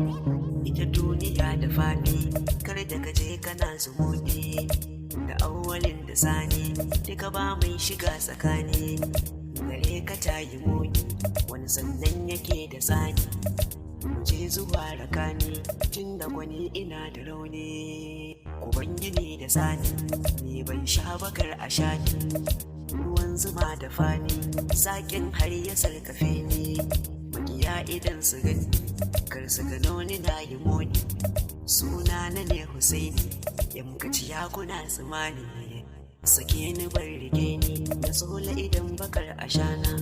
ita duniya da fadi kar da kaje kana zumuɗi da awwalin da sani duka ba mai shiga tsakani gare ka tayi muni wani sannan yake da tsani je zuwa rakani tun da gwani ina da rauni kuban gini da sani ne ban sha bakar a shani ruwan zuma da fani zaƙin har ya sarkafe ni magiya idan su gani kar su gano ni na yi moni suna na ne Hussaini M Kachia kuna tsimani sake ni bar rige ni da tsola idan bakar ashana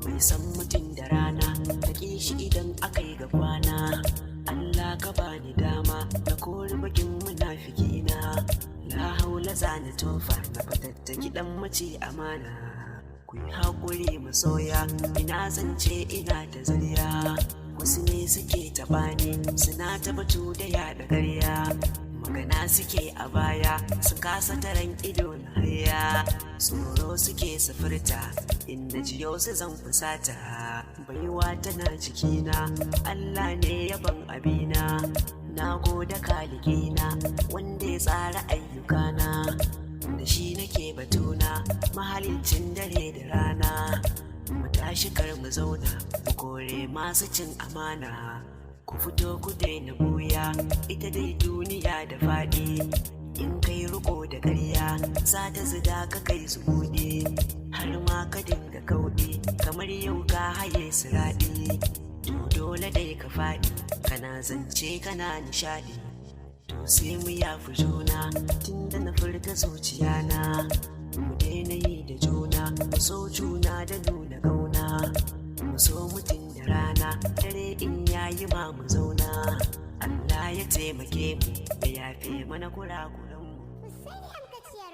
mai san mutum da rana ta shi idan aka yi ga kwana Allah ka bani dama na kori bakin munafiki na la haula zani tofa na fatattaki dan mace amana ku yi haƙuri masoya ina zance ina da zuriya wasu ne suke taɓani suna ta batu da yaɗa ƙarya magana suke a baya sun kasa taron ido na haya tsoro suke sufurta inda jiyo su zan fusata baiwa tana cikina Allah ne yaban abina na goda kalikina wanda ya tsara ayyukana da shi nake batuna mahalicin dare da rana mu tashi kar mu zauna mu kore masu cin amana ku fito ku daina buya ita dai duniya da faɗi in kai riko da ƙarya za ta zida ka kai zubuɗe har ma ka dinga kauɗe kamar yau ka haye siraɗi to dole dai ka faɗi kana zance kana nishaɗi to sai mu yafi juna tun da na furta zuciyana mu daina yi da juna mu so juna da nuna ƙauna mu so mutum da rana dare in yayi ma mu zauna Allah ya taimake mu ya yafe mana kurakuranmu. Hussaini M Kachia